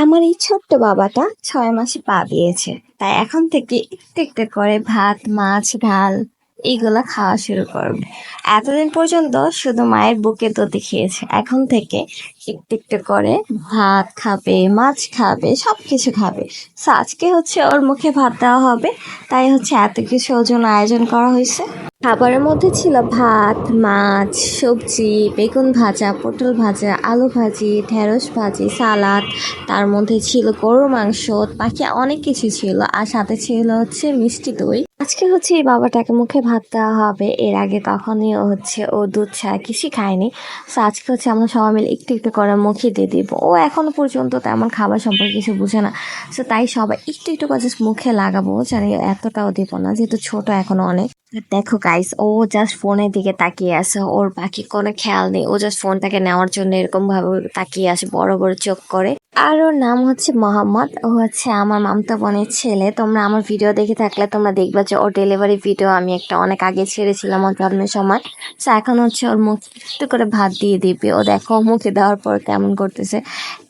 আমার এই ছোট্ট বাবাটা 6 মাসে পা দিয়েছে, তাই এখন থেকে একটু একটু করে ভাত, মাছ, ডাল এইগুলা খাওয়া শুরু করবে। এতদিন পর্যন্ত শুধু মায়ের বুকে দুধ খেয়েছে, এখন থেকে একটু একটু করে ভাত খাবে, মাছ খাবে, সবকিছু খাবে। আজকে হচ্ছে ওর মুখে ভাত দেওয়া হবে, তাই হচ্ছে এত কিছু ওর জন্য আয়োজন করা হয়েছে। খাবারের মধ্যে ছিল ভাত, মাছ, সবজি, বেগুন ভাজা, পটল ভাজা, আলু ভাজি, ঢেঁড়স ভাজি, সালাদ। তার মধ্যে ছিল গরুর মাংস, বাকি অনেক কিছু ছিল, আর সাথে ছিল হচ্ছে মিষ্টি দই। আজকে হচ্ছে এই বাবাটাকে মুখে ভাত দেওয়া হবে। এর আগে কখনই ও দুধ ছাড়া কিছু খায়নি। আজকে হচ্ছে আমরা সবাই মিলে একটু একটু করে মুখে দিয়ে দিব। ও এখনো পর্যন্ত তেমন খাবার সম্পর্কে কিছু বুঝে না। তাই সবাই একটু একটু করে জাস্ট মুখে লাগাবো, জানি এতটাও দিব না, যেহেতু ছোট এখনো অনেক। দেখো গাইস, ও জাস্ট ফোনের দিকে তাকিয়ে আছে, ওর বাকি কোনো খেয়াল নেই। ও জাস্ট ফোনটাকে নেওয়ার জন্য এরকম ভাবে তাকিয়ে আছে, বড় বড় চোখ করে। আর ওর নাম হচ্ছে মোহাম্মদ। ও হচ্ছে আমার মামতো বোনের ছেলে। তোমরা আমার ভিডিও দেখে থাকলে তোমরা দেখবা যে ওর ডেলিভারি ভিডিও আমি একটা অনেক আগে ছেড়েছিলাম ওর জন্মের সময়। এখন হচ্ছে ওর মুখ একটু করে ভাত দিয়ে দিবে। ও দেখো মুখে দেওয়ার পর কেমন করতেছে,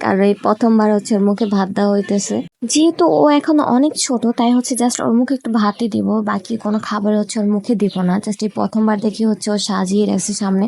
কারণ এই প্রথমবার হচ্ছে ওর মুখে ভাত দেওয়া হইতেছে। যেহেতু ও এখনো অনেক ছোট, তাই হচ্ছে জাস্ট ওর মুখে একটু ভাতই দিব, বাকি কোনো খাবার হচ্ছে ওর মুখে দিব না। জাস্ট এই প্রথমবার দেখি হচ্ছে ও সাজিয়ে রাখছে সামনে,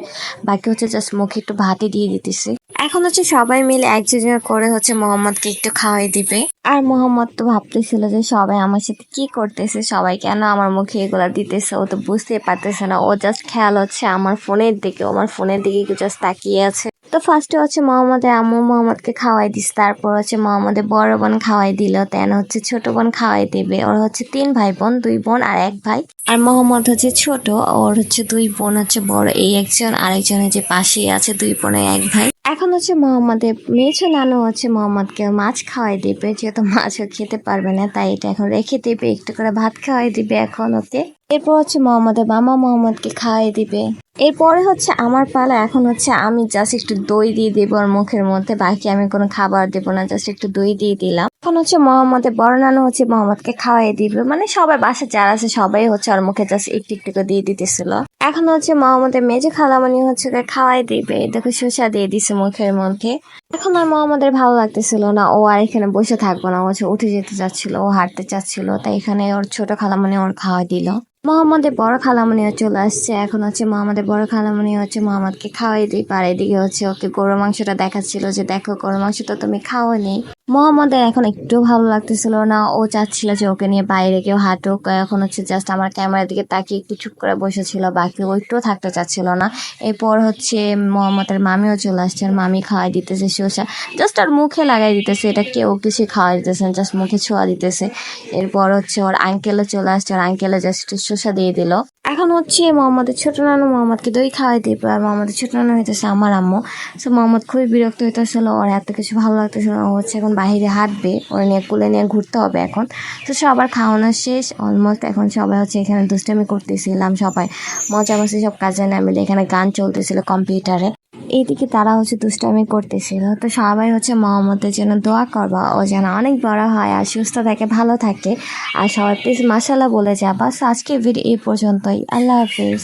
বাকি হচ্ছে জাস্ট মুখে একটু ভাতই দিয়ে দিতেছে। এখন হচ্ছে সবাই মিলে একজনের করে হচ্ছে মোহাম্মদকে একটু খাওয়াই দিবে। আর মোহাম্মদ তো ভাবতেছিল যে সবাই আমার সাথে কি করতেছে, সবাই কেন আমার মুখে এগুলা দিতেছে। ও তো বুঝতেই পারতেছে না, ও জাস্ট খেয়াল হচ্ছে আমার ফোনের দিকে, আমার ফোনের দিকে জাস্ট তাকিয়ে আছে। তো ফার্স্টে হচ্ছে মোহাম্মদের আম্মু মোহাম্মদকে খাওয়াই দিস, তারপর হচ্ছে মোহাম্মদের বড় বোন খাওয়াই দিল, তেন হচ্ছে ছোট বোন খাওয়াই দিবে। ওর হচ্ছে 3 ভাই বোন, 2 বোন আর 1 ভাই। আর মোহাম্মদ হচ্ছে ছোট, ওর হচ্ছে 2 বোন হচ্ছে বড়, এই একজন, আরেকজনের যে পাশেই আছে 2 বোনে 1 ভাই। এখন হচ্ছে মোহাম্মদের মেয়েছো নানু হচ্ছে মোহাম্মদকে মাছ খাওয়াই দিবে, যেহেতু মাছও খেতে পারবে না, তাই এটা এখন রেখে দিবে, একটু করে ভাত খাওয়াই দিবে এখন ওকে। এরপর হচ্ছে মোহাম্মদের মামা মোহাম্মদকে খাওয়াই দিবে। এরপরে হচ্ছে আমার পালা। এখন হচ্ছে আমি জাস্ট একটু দই দিয়ে দেবো ওর মুখের মধ্যে, বাকি আমি কোনো খাবার দেবো না, জাস্ট একটু দই দিয়ে দিলাম। এখন হচ্ছে মোহাম্মদের বড় নানু হচ্ছে মোহাম্মদকে খাওয়াই দিবে, মানে সবাই বাসা যারা আছে সবাই হচ্ছে ওর মুখে জাস্ট একটু একটু করে দিয়ে দিতেছিল। এখন হচ্ছে মোহাম্মদের মেজো খালামণি হচ্ছে ওকে খাওয়াই দিবে, দেখো শসা দিয়ে দিছে মুখের মধ্যে। এখন আর মোহাম্মদের ভালো লাগতেছিল না, ও আর এখানে বসে থাকবো না, ও হচ্ছে উঠে যেতে চাচ্ছিল, ও হাঁটতে চাচ্ছিল, তাই এখানে ওর ছোট খালামণি ওর খাওয়াই দিল। মোহাম্মদের বড় খালামণিও চলে আসছে। এখন হচ্ছে মোহাম্মদের বড় খালামণি হচ্ছে মোহাম্মদকে খাওয়াই দিই, আর এদিকে হচ্ছে ওকে গরুর মাংসটা দেখাচ্ছিল যে দেখো গরুর মাংসটা তুমি খাওয়ানি। মোহাম্মদের এখন একটু ভালো লাগতেছিল না, ও চাচ্ছিল যে ওকে নিয়ে বাইরে কেউ হাঁটুক। এখন হচ্ছে জাস্ট আমার ক্যামেরার দিকে তাকিয়ে একটু চুপ করে বসেছিল, বাকি ও একটু থাকতে চাচ্ছিল না। এরপর হচ্ছে মোহাম্মদের মামিও চলে আসছে, আর মামি খাওয়াই দিতেছে শসা, জাস্ট আর মুখে লাগাই দিতেছে, এটা কেউ কিছু খাওয়াই দিতেছে, জাস্ট মুখে ছোঁয়া দিতেছে। এরপর হচ্ছে ওর আঙ্কেলও চলে আসছে, আর আঙ্কেলে জাস্ট শসা দিয়ে দিল। এখন হচ্ছে মোহাম্মদের ছোট নানু মোহাম্মদকে দই খাওয়াই দিবে, আর মোহাম্মদের ছোট নানু হইতেছে আমার আম্মু। মোহাম্মদ খুবই বিরক্ত হইতেছিল, ওর এত কিছু ভালো লাগতেছিল না। ও হচ্ছে এখন বাইরে হাঁটবে, ওর নিয়ে কুলে নিয়ে ঘুরতে হবে এখন। সবার খাওয়ানো শেষ অলমোস্ট, এখন সবাই হচ্ছে এখানে দুষ্টামি করতেছিলাম, সবাই মজা মাসি সব কাজে না মিলে, এখানে গান চলতেছিল কম্পিউটারে, এইদিকে তারা হচ্ছে দুষ্টামি করতেছিল। তো সবাই হচ্ছে মোহাম্মদের জন্য দোয়া করবা, ও যেন অনেক বড় হয় আর সুস্থ থাকে, ভালো থাকে। আর সবাই প্লিজ মাশাআল্লাহ বলে যাবা। আজকে ভিডিও এই পর্যন্তই, আল্লাহ হাফিজ।